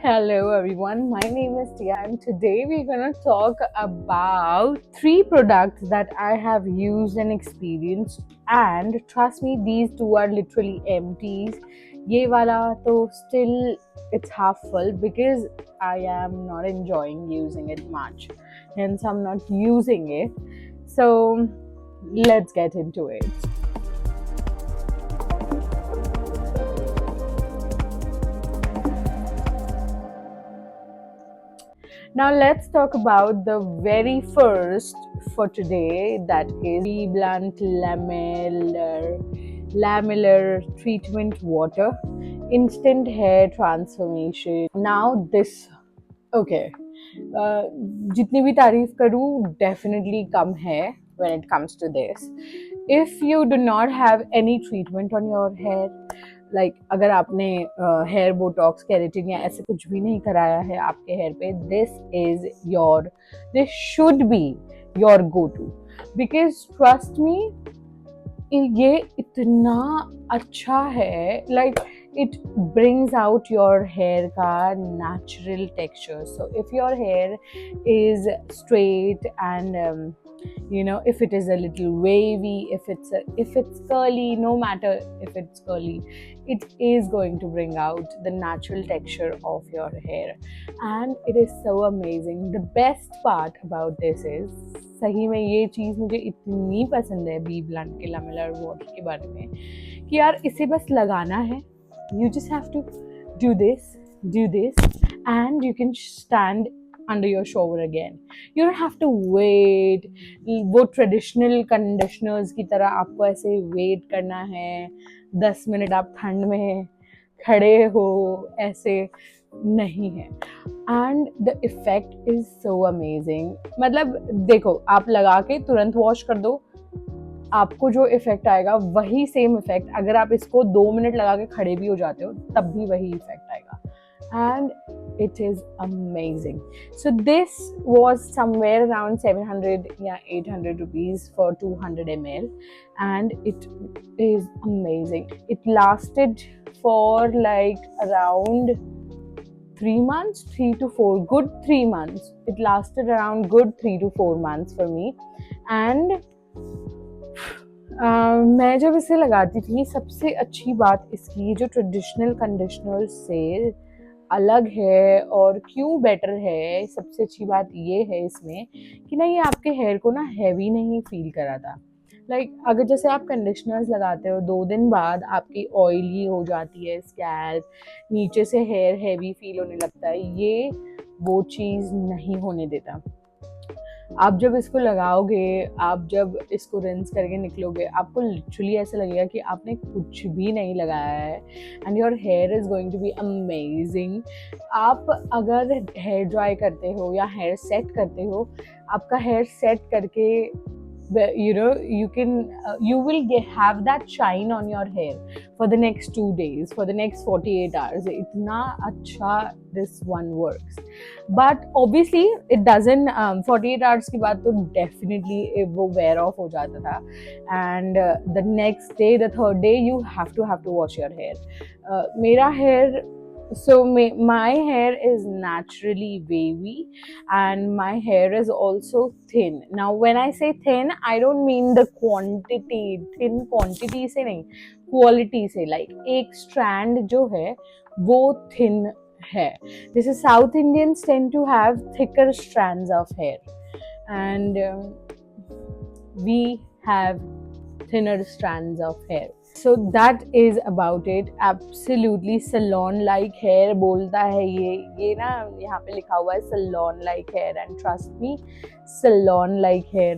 Hello everyone, my name is Tia and today we're going to talk about three products that I have used and experienced, and trust me, these two are literally empties. Ye wala to still it's half full because I am not enjoying using it much, hence I'm not using it. So let's get into it. Now let's talk about the very first for today, that is Blunt Lamellar Treatment Water Instant Hair Transformation. Now this, okay, जितनी भी तारीफ करूँ definitely कम है when it comes to this. If you do not have any treatment on your hair, like अगर आपने hair Botox keratin या ऐसे कुछ भी नहीं कराया है आपके हेयर पे, this should be your go to, because trust me, ये इतना अच्छा है. Like it brings out your hair ka natural texture. So if your hair is straight and if it is a little wavy, if it's curly, no matter if it's curly, it is going to bring out the natural texture of your hair, and it is so amazing. The best part about this is, सही में ये चीज़ मुझे इतनी पसंद है B blunt के lamellar water के बारे में कि यार इसे बस लगाना है. You just have to do this, and you can stand under your shower again. You don't have to wait. वो ट्रेडिशनल कंडीशनर्स की तरह आपको ऐसे वेट करना है 10 मिनट आप ठंड में खड़े हो, ऐसे नहीं है. And the effect is so amazing. मतलब देखो, आप लगा के तुरंत वॉश कर दो, आपको जो इफेक्ट आएगा वही सेम इफेक्ट अगर आप इसको 2 मिनट लगा के खड़े भी हो जाते हो तब भी वही इफेक्ट आएगा. And it is amazing. So this was somewhere around 700 या 800 rupees for 200 ml, and it is amazing. It lasted for like around 3 months, 3 to 4, good 3 months. It lasted around good 3 to 4 months for me. And मैं जब इसे लगाती थी, सबसे अच्छी बात इसकी जो ट्रेडिशनल कंडीशनर से अलग है और क्यों बेटर है, सबसे अच्छी बात ये है इसमें कि ना ये आपके हेयर को ना हैवी नहीं फील कराता. लाइक अगर जैसे आप कंडीशनर्स लगाते हो 2 दिन बाद आपकी ऑयली हो जाती है स्कैल्प, नीचे से हेयर हैवी फील होने लगता है, ये वो चीज़ नहीं होने देता. आप जब इसको लगाओगे, आप जब इसको रिंस करके निकलोगे, आपको लिटरली ऐसा लगेगा कि आपने कुछ भी नहीं लगाया है, and your hair is going to be amazing. आप अगर हेयर ड्राई करते हो या हेयर सेट करते हो, आपका हेयर सेट करके you will have that shine on your hair for the next 2 days, for the next 48 hours. इतना अच्छा this one works. But obviously it doesn't, 48 hours के बाद तो definitely वो wear off हो जाता था, and the next day, the third day, you have to wash your hair. मेरा hair, so my hair is naturally wavy, and my hair is also thin. Now when I say thin, I don't mean the quantity, thin quantity से नहीं, quality से. like एक strand जो है वो thin है. This is South Indians tend to have thicker strands of hair, and we have thinner strands of hair. So that is about it. Absolutely salon like hair बोलता है ये ना, यहाँ पे लिखा हुआ है salon like hair, and trust me, salon like hair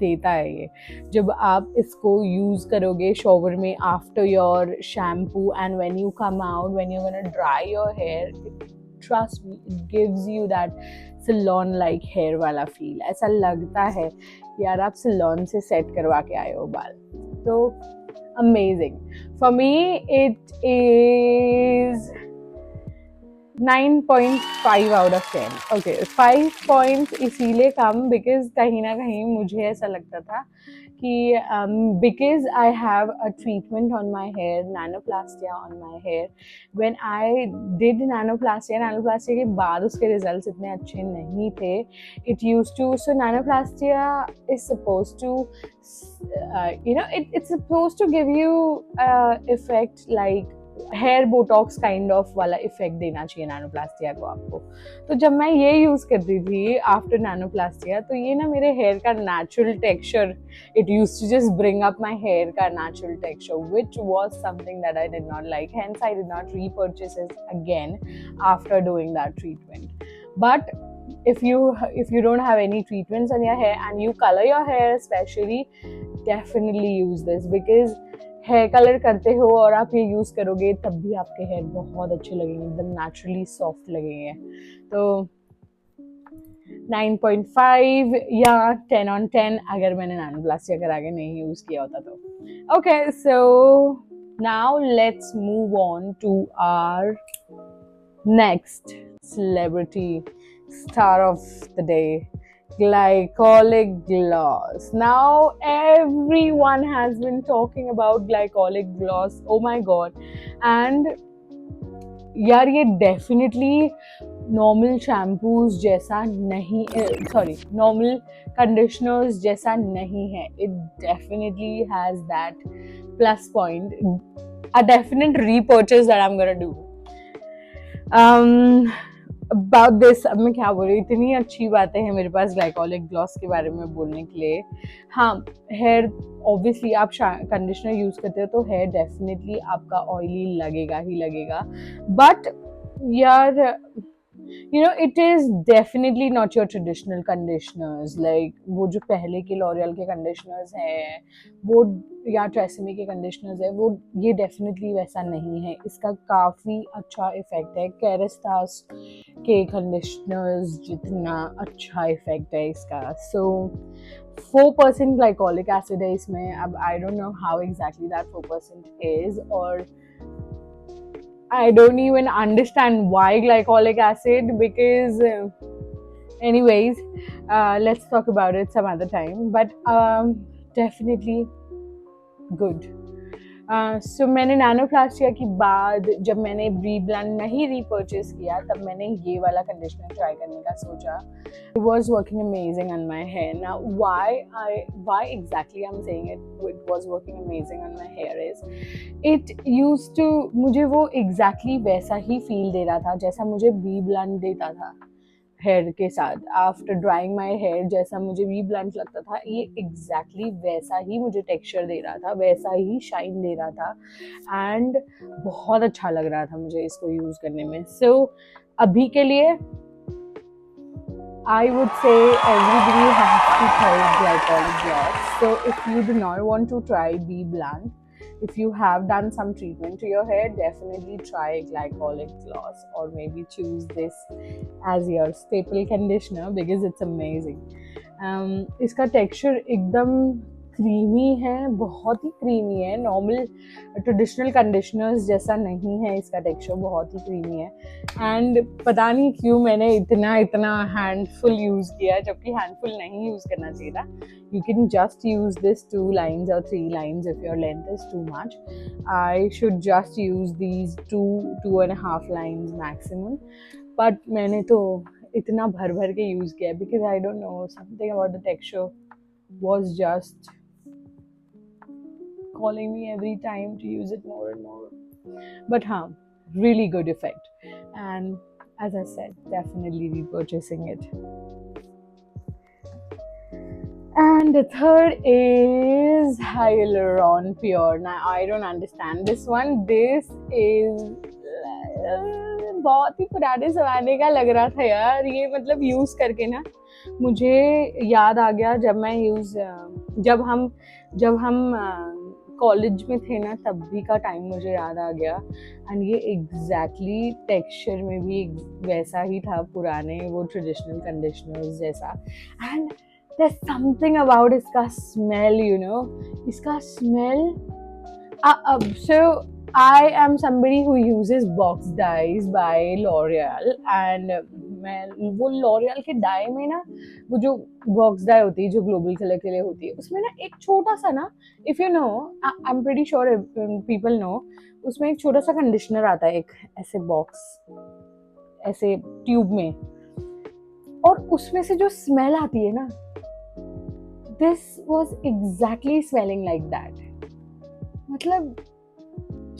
देता है ये. जब आप इसको यूज़ करोगे शॉवर में after your shampoo, and when you come out, when you gonna dry your hair, trust me, it gives you that salon like hair वाला feel. ऐसा लगता है कि यार आप सलोन से सेट करवा के आए हो बाल. तो amazing. For me, it is 9.5 out of 10. Okay, 5 points इसीलिए कम because कहीं ना कहीं मुझे ऐसा लगता था कि because I have a treatment on my hair, nanoplastia on my hair. When I did nanoplastia के बाद उसके results इतने अच्छे नहीं थे. It used to, so nanoplastia is supposed to it's supposed to give you effect like hair botox kind of वाला effect देना चाहिए नैनोप्लास्टिया को आपको. तो जब मैं ये यूज करती थी आफ्टर नैनोप्लास्टिया, तो ये ना मेरे हेयर का natural texture, it used to just bring up my hair का natural texture, which was something that I did not like. Hence I did not repurchase it again after doing that treatment. But if you don't have any treatments on your hair and you color your hair especially, definitely use this, because hair colour करते हो और आप ये use करोगे तब भी आपके hair बहुत अच्छे लगेंगे, एकदम नेचुरली सॉफ्ट लगेंगे. तो 9.5 या 10 on 10 अगर मैंने नैनोप्लास्टिया करा के नहीं यूज़ किया होता तो. Okay, so now let's move on to our next celebrity star of the day, glycolic gloss. Now everyone has been talking about glycolic gloss. Oh my god. And यार ये डेफिनेटली नॉर्मल शैम्पूज जैसा नहीं, sorry normal conditioners जैसा नहीं है. It definitely has that plus point, a definite repurchase that I am gonna do. About this, अब मैं क्या बोल रही हूँ, इतनी अच्छी बातें हैं मेरे पास ग्लाइकोलिक ग्लॉस के बारे में बोलने के लिए. हाँ, हेयर ऑब्वियसली आप कंडीशनर यूज़ करते हो तो हेयर डेफिनेटली आपका ऑयली लगेगा ही लगेगा. बट यार it is definitely not your traditional conditioners, like वो जो पहले के लॉरियल के कंडीशनर्स हैं वो या ट्रेसेमी के कंडीशनर्स है, वो ये डेफिनेटली वैसा नहीं है. इसका काफ़ी अच्छा इफेक्ट है. कैरेस्टास के कंडीशनर्स जितना अच्छा इफेक्ट है इसका. सो 4% ग्लाइकोलिक एसिड है इसमें. अब I don't know how exactly that 4% is, और I don't even understand why glycolic acid, because anyways, let's talk about it some other time. But definitely good. So मैंने nanoplastia के बाद जब मैंने रीब्लेंड नहीं रीपर्चेस किया तब मैंने ये वाला कंडीशनर ट्राई करने का सोचा. It was working amazing on my hair. Now why exactly I'm saying it was working amazing on my hair is it used to, मुझे वो exactly वैसा ही फील दे रहा था जैसा मुझे रीब्लेंड देता था हेयर के साथ. आफ्टर ड्राइंग माई हेयर जैसा मुझे रीब्लेंड लगता था, ये एग्जैक्टली वैसा ही मुझे टेक्सचर दे रहा था, वैसा ही शाइन दे रहा था, एंड बहुत अच्छा लग रहा था मुझे इसको यूज़ करने में. सो अभी के लिए I would say everybody has to try glycolic gloss. So if you do not want to try Be Bland, if you have done some treatment to your hair, definitely try glycolic gloss, or maybe choose this as your staple conditioner because it's amazing. इसका texture एकदम creamy है, बहुत ही creamy है. Normal traditional conditioners जैसा नहीं है इसका texture, बहुत ही क्रीमी है. एंड पता नहीं क्यों मैंने इतना हैंडफुल यूज़ किया, जबकि हैंडफुल नहीं यूज़ करना चाहिए था. You can just use this 2 lines or 3 lines if your length is too much. I should just use these 2.5 lines maximum. But मैंने तो इतना भर के यूज़ किया because I don't know, something about the texture was just calling me every time to use it more and more. But really good effect, and as I said, definitely repurchasing it. And the third is Hyaluron Pure. Now I don't understand this one. This is बहुत ही पुराने ज़माने का लग रहा था यार ये, मतलब यूज़ करके ना मुझे याद आ गया जब हम कॉलेज में थे ना, तब भी का टाइम मुझे याद आ गया. एंड ये एग्जैक्टली टेक्सचर में भी वैसा ही था, पुराने वो ट्रेडिशनल कंडीशनर्स जैसा. एंड there's something about इसका smell, इसका smell. So I am somebody who uses box dyes by L'Oreal, and मैं वो लॉरियल के डाई में ना, वो जो बॉक्स डाई होती है जो ग्लोबल कलर के लिए होती है, उसमें ना एक छोटा सा ना, if you know, I am pretty sure people know, उसमें एक छोटा सा कंडीशनर आता है, एक ऐसे बॉक्स, ऐसे ट्यूब में, और उसमें से जो स्मेल आती है ना, this was exactly smelling like that. मतलब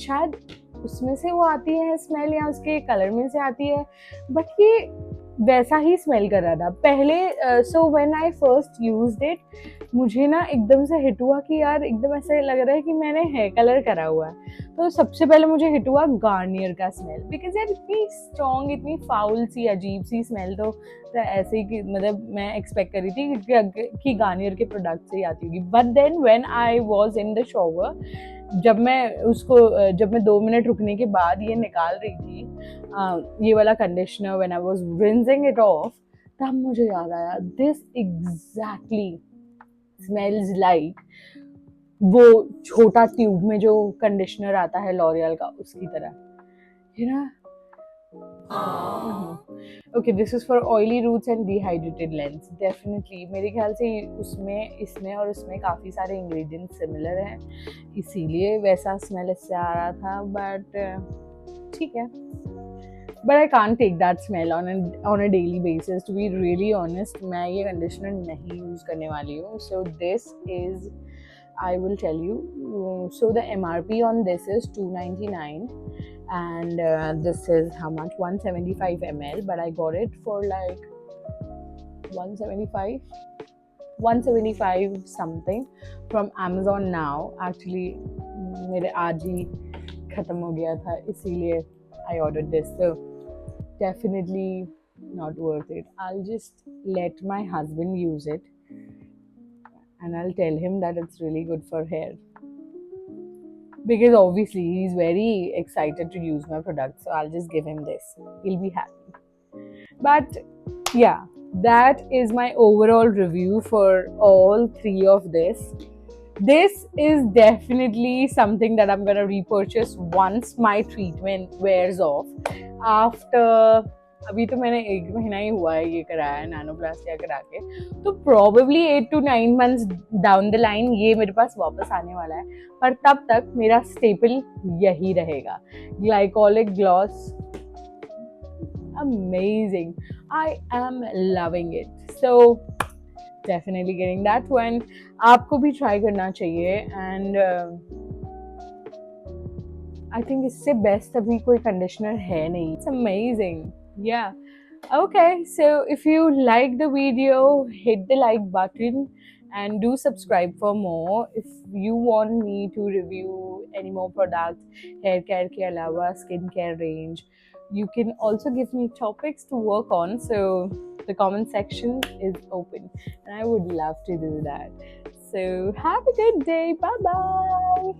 शायद उसमें से वो आती है स्मेल या उसके कलर में से आती है, बट ये वैसा ही स्मेल कर रहा था पहले। So when I first used it, मुझे ना एकदम से हिट हुआ कि यार एकदम ऐसे लग रहा है कि मैंने हेयर कलर करा हुआ है। तो सबसे पहले मुझे हिट हुआ गार्नियर का स्मेल, बिकॉज यार इतनी स्ट्रॉन्ग, इतनी फाउल सी अजीब सी स्मेल तो ऐसे ही कि मतलब मैं एक्सपेक्ट कर रही थी कि गार्नियर के प्रोडक्ट से ही आती होगी। But then when I was in the shower, जब मैं 2 मिनट रुकने के बाद ये निकाल रही थी, ये वाला conditioner, when I was rinsing it of, तब मुझे याद आया दिस एग्जैक्टली स्मेल्स लाइक वो छोटा ट्यूब में जो कंडीशनर आता है लॉरियल का, उसकी तरह, you know. Okay, this is for oily roots and dehydrated lengths. Definitely मेरे ख्याल से उसमें, इसमें और उसमें काफ़ी सारे इंग्रेडिएंट्स सिमिलर हैं, इसीलिए वैसा स्मेल इससे आ रहा था। बट ठीक है, but I can't take that smell on a daily basis, to be really honest. मैं ये कंडीशनर नहीं यूज़ करने वाली हूँ। So this is, I will tell you. So the MRP on this is $2.99, and this is how much? 175 ml. But I got it for like 175 something from Amazon now. Actually, मेरे आज ही खत्म हो गया था, इसीलिए I ordered this. So definitely not worth it. I'll just let my husband use it, and I'll tell him that it's really good for hair, because obviously he's very excited to use my product, so I'll just give him this. He'll be happy. But yeah, that is my overall review for all 3 of this. This is definitely something that I'm gonna repurchase once my treatment wears off. After, अभी तो मैंने 1 महीना ही हुआ है ये कराया, nanoplastia करा के, तो probably 8 to 9 months down the line ये मेरे पास वापस आने वाला है, पर तब तक मेरा स्टेपल यही रहेगा, glycolic gloss. Amazing, I am loving it, so definitely getting that one. आपको भी try करना चाहिए, and I think इससे best अभी कोई conditioner है नहीं. It's amazing. Yeah. Okay, so if you like the video, hit the like button and do subscribe for more. If you want me to review any more products, hair care के अलावा skin care range, you can also give me topics to work on. So the comment section is open, and I would love to do that. So have a good day. Bye bye.